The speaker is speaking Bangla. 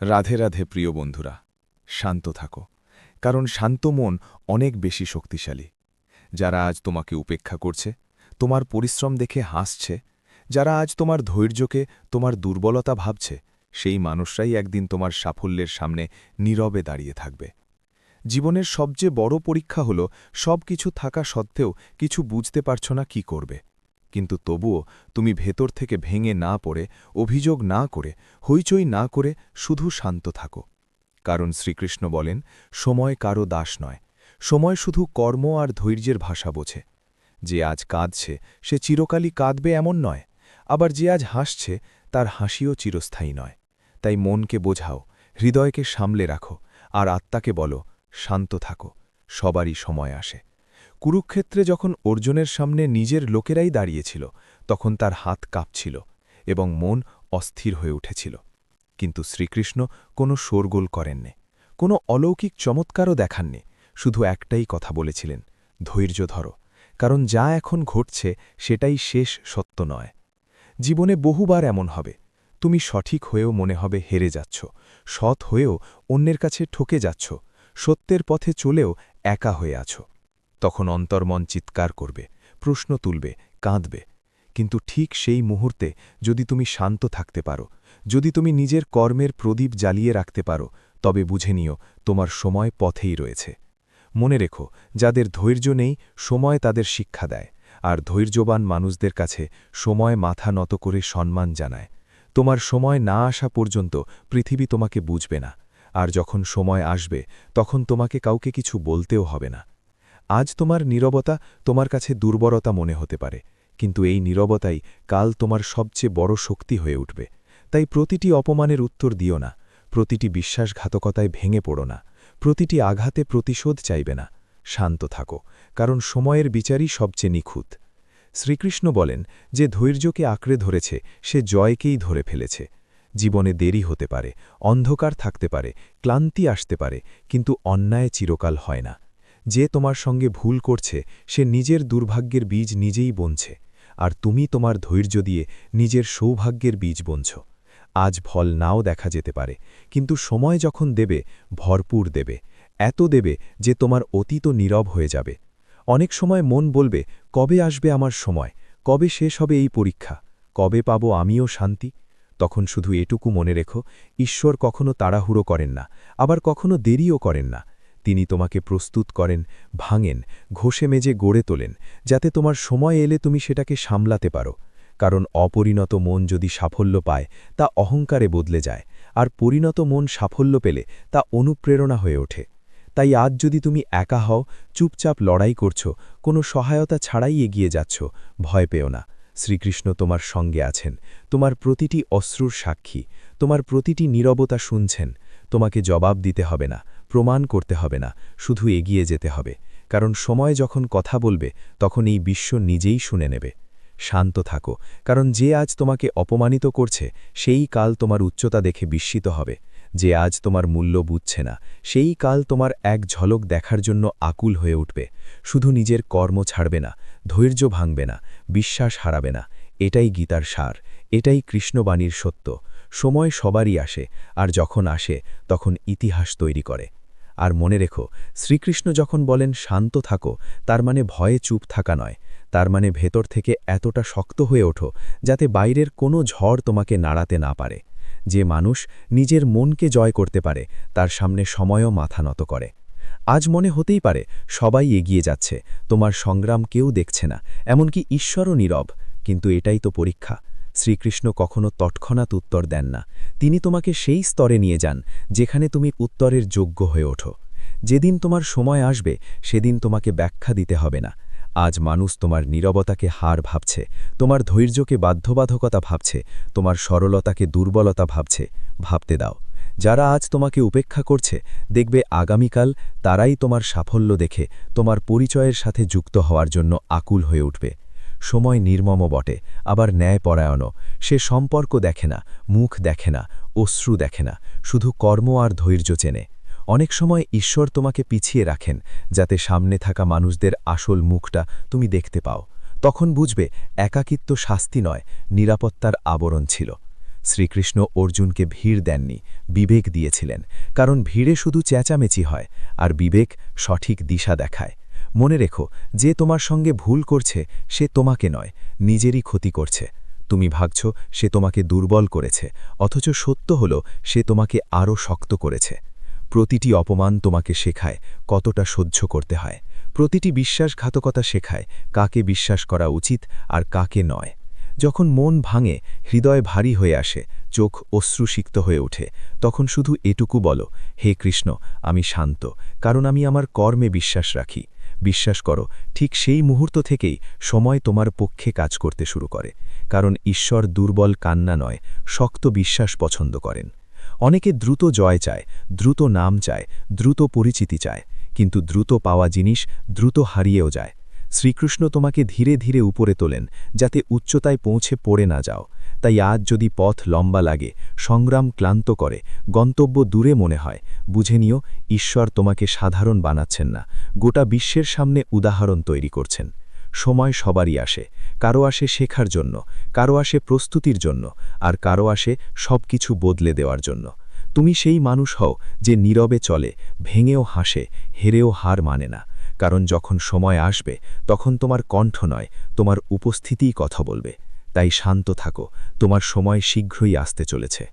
রাধে রাধে প্রিয় বন্ধুরা, শান্ত থাকো, কারণ শান্ত মন অনেক বেশি শক্তিশালী। যারা আজ তোমাকে উপেক্ষা করছে, তোমার পরিশ্রম দেখে হাসছে, যারা আজ তোমার ধৈর্যকে তোমার দুর্বলতা ভাবছে, সেই মানুষরাই একদিন তোমার সাফল্যের সামনে নীরবে দাঁড়িয়ে থাকবে। জীবনের সবচেয়ে বড় পরীক্ষা হল সব কিছু থাকা সত্ত্বেও কিছু বুঝতে পারছ না কি করবে, কিন্তু তবুও তুমি ভেতর থেকে ভেঙে না পড়ে, অভিযোগ না করে, হইচই না করে শুধু শান্ত থাকো। কারণ শ্রীকৃষ্ণ বলেন, সময় কারো দাস নয়, সময় শুধু কর্ম আর ধৈর্যের ভাষা বোঝে। যে আজ কাঁদছে সে চিরকালই কাঁদবে এমন নয়, আবার যে আজ হাসছে তার হাসিও চিরস্থায়ী নয়। তাই মনকে বোঝাও, হৃদয়কে সামলে রাখো, আর আত্মাকে বলো, শান্ত থাকো, সবারই সময় আসে। কুরুক্ষেত্রে যখন অর্জুনের সামনে নিজের লোকেরাই দাঁড়িয়েছিল, তখন তার হাত কাঁপছিল এবং মন অস্থির হয়ে উঠেছিল। কিন্তু শ্রীকৃষ্ণ কোনো শোরগোল করেননি, কোনো অলৌকিক চমৎকারও দেখাননি, শুধু একটাই কথা বলেছিলেন, ধৈর্য ধরো, কারণ যা এখন ঘটছে সেটাই শেষ সত্য নয়। জীবনে বহুবার এমন হবে, তুমি সঠিক হয়েও মনে হবে হেরে যাচ্ছ, সৎ হয়েও অন্যের কাছে ঠকে যাচ্ছ, সত্যের পথে চলেও একা হয়ে আছো। তখন অন্তর্মন চিৎকার করবে, প্রশ্ন তুলবে, কাঁদবে। কিন্তু ঠিক সেই মুহূর্তে যদি তুমি শান্ত থাকতে পারো, যদি তুমি নিজের কর্মের প্রদীপ জ্বালিয়ে রাখতে পারো, তবে বুঝে নিও তোমার সময় পথেই রয়েছে। মনে রেখো, যাদের ধৈর্য নেই সময় তাদের শিক্ষা দেয়, আর ধৈর্যবান মানুষদের কাছে সময় মাথা নত করে সম্মান জানায়। তোমার সময় না আসা পর্যন্ত পৃথিবী তোমাকে বুঝবে না, আর যখন সময় আসবে তখন তোমাকে কাউকে কিছু বলতেও হবে না। আজ তোমার নীরবতা তোমার কাছে দুর্বলতা মনে হতে পারে, কিন্তু এই নীরবতাই কাল তোমার সবচেয়ে বড় শক্তি হয়ে উঠবে। তাই প্রতিটি অপমানের উত্তর দিও না, প্রতিটি বিশ্বাসঘাতকতায় ভেঙে পড়ো না, প্রতিটি আঘাতে প্রতিশোধ চাইবে না। শান্ত থাকো, কারণ সময়ের বিচারই সবচেয়ে নিখুঁত। শ্রীকৃষ্ণ বলেন, যে ধৈর্যকে আঁকড়ে ধরেছে সে জয়কেই ধরে ফেলেছে। জীবনে দেরি হতে পারে, অন্ধকার থাকতে পারে, ক্লান্তি আসতে পারে, কিন্তু অন্যায় চিরকাল হয় না। যে তোমার সঙ্গে ভুল করছে সে নিজের দুর্ভাগ্যের বীজ নিজেই বুনছে, আর তুমি তোমার ধৈর্য দিয়ে নিজের সৌভাগ্যের বীজ বুনছ। আজ ফল নাও দেখা যেতে পারে, কিন্তু সময় যখন দেবে ভরপুর দেবে, এত দেবে যে তোমার অতীত নীরব হয়ে যাবে। অনেক সময় মন বলবে, কবে আসবে আমার সময়, কবে শেষ হবে এই পরীক্ষা, কবে পাবো আমিও শান্তি। তখন শুধু এটুকু মনে রেখো, ঈশ্বর কখনো তাড়াহুড়ো করেন না, আবার কখনো দেরিও করেন না। তিনি তোমাকে প্রস্তুত করেন, ভাঙেন, ঘষে মেজে গড়ে তোলেন, যাতে তোমার সময় এলে তুমি সেটাকে সামলাতে পারো। কারণ অপরিণত মন যদি সাফল্য পায় তা অহংকারে বদলে যায়, আর পরিণত মন সাফল্য পেলে তা অনুপ্রেরণা হয়ে ওঠে। তাই আজ যদি তুমি একা হও, চুপচাপ লড়াই করছো, কোনো সহায়তা ছাড়াই এগিয়ে যাচ্ছ, ভয় পেও না। শ্রীকৃষ্ণ তোমার সঙ্গে আছেন, তোমার প্রতিটি অশ্রুর সাক্ষী, তোমার প্রতিটি নীরবতা শুনছেন। তোমাকে জবাব দিতে হবে না, প্রমাণ করতে হবে না, শুধু এগিয়ে যেতে হবে। কারণ সময় যখন কথা বলবে তখন এই বিশ্ব নিজেই শুনে নেবে। শান্ত থাকো, কারণ যে আজ তোমাকে অপমানিত করছে সেই কাল তোমার উচ্চতা দেখে বিস্মিত হবে। যে আজ তোমার মূল্য বুঝছে না সেই কাল তোমার এক ঝলক দেখার জন্য আকুল হয়ে উঠবে। শুধু নিজের কর্ম ছাড়বে না, ধৈর্য ভাঙবে না, বিশ্বাস হারাবে না। এটাই গীতার সার, এটাই কৃষ্ণবাণীর সত্য। সময় সবারই আসে, আর যখন আসে তখন ইতিহাস তৈরি করে। আর মনে রেখো, শ্রীকৃষ্ণ যখন বলেন শান্ত থাকো, তার মানে ভয়ে চুপ থাকা নয়, তার মানে ভেতর থেকে এতটা শক্ত হয়ে ওঠো যাতে বাইরের কোনো ঝড় তোমাকে নাড়াতে না পারে। যে মানুষ নিজের মনকে জয় করতে পারে তার সামনে সময়ও মাথা নত করে। আজ মনে হতেই পারে সবাই এগিয়ে যাচ্ছে, তোমার সংগ্রাম কেউ দেখছে না, এমনকি ঈশ্বরও নীরব, কিন্তু এটাই তো পরীক্ষা। শ্রীকৃষ্ণ কখনো তৎক্ষণাৎ উত্তর দেন না, তিনি তোমাকে সেই স্তরে নিয়ে যান যেখানে তুমি উত্তরের যোগ্য হয়ে ওঠো। যেদিন তোমার সময় আসবে সেদিন তোমাকে ব্যাখ্যা দিতে হবে না। আজ মানুষ তোমার নীরবতাকে হার ভাবছে, তোমার ধৈর্যকে বাধ্যবাধকতা ভাবছে, তোমার সরলতাকে দুর্বলতা ভাবছে। ভাবতে দাও, যারা আজ তোমাকে উপেক্ষা করছে দেখবে আগামীকাল তারাই তোমার সাফল্য দেখে তোমার পরিচয়ের সাথে যুক্ত হওয়ার জন্য আকুল হয়ে উঠবে। সময় নির্মম বটে, আবার ন্যায়পরায়ণও। সে সম্পর্ক দেখে না, মুখ দেখে না, অশ্রু দেখে না, শুধু কর্ম আর ধৈর্য চেনে। অনেক সময় ঈশ্বর তোমাকে পিছিয়ে রাখেন যাতে সামনে থাকা মানুষদের আসল মুখটা তুমি দেখতে পাও। তখন বুঝবে একাকিত্ব শাস্তি নয়, নিরাপত্তার আবরণ ছিল। শ্রীকৃষ্ণ অর্জুনকে ভিড় দেননি, বিবেক দিয়েছিলেন, কারণ ভিড়ে শুধু চেঁচামেচি হয় আর বিবেক সঠিক দিশা দেখায়। মনে রেখো, যে তোমার সঙ্গে ভুল করছে সে তোমাকে নয়, নিজেরই ক্ষতি করছে। তুমি ভাবছ সে তোমাকে দুর্বল করেছে, অথচ সত্য হল সে তোমাকে আরও শক্ত করেছে। প্রতিটি অপমান তোমাকে শেখায় কতটা সহ্য করতে হয়। প্রতিটি বিশ্বাসঘাতকতা শেখায় কাকে বিশ্বাস করা উচিত আর কাকে নয়। যখন মন ভাঙে, হৃদয় ভারী হয়ে আসে, চোখ অশ্রুসিক্ত হয়ে ওঠে, তখন শুধু এটুকু বলো, হে কৃষ্ণ, আমি শান্ত, কারণ আমি আমার কর্মে বিশ্বাস রাখি। বিশ্বাস করো, ঠিক সেই মুহূর্ত থেকেই সময় তোমার পক্ষে কাজ করতে শুরু করে, কারণ ঈশ্বর দুর্বল কান্না নয়, শক্ত বিশ্বাস পছন্দ করেন। অনেকে দ্রুত জয় চায়, দ্রুত নাম চায়, দ্রুত পরিচিতি চায়, কিন্তু দ্রুত পাওয়া জিনিস দ্রুত হারিয়েও যায়। শ্রীকৃষ্ণ তোমাকে ধীরে ধীরে উপরে তোলেন, যাতে উচ্চতায় পৌঁছে পড়ে না যাও। তাই আজ যদি পথ লম্বা লাগে, সংগ্রাম ক্লান্ত করে, গন্তব্য দূরে মনে হয়, বুঝে নিও, ঈশ্বর তোমাকে সাধারণ বানাচ্ছেন না, গোটা বিশ্বের সামনে উদাহরণ তৈরি করছেন। সময় সবারই আসে, কারো আসে শেখার জন্য, কারো আসে প্রস্তুতির জন্য, আর কারো আসে সবকিছু বদলে দেওয়ার জন্য। তুমি সেই মানুষ হও যে নীরবে চলে, ভেঙেও হাসে, হেরেও হার মানে না, কারণ যখন সময় আসবে তখন তোমার কণ্ঠ নয়, তোমার উপস্থিতিই কথা বলবে। তাই শান্ত থাকো, তোমার সময় শীঘ্রই আসতে চলেছে।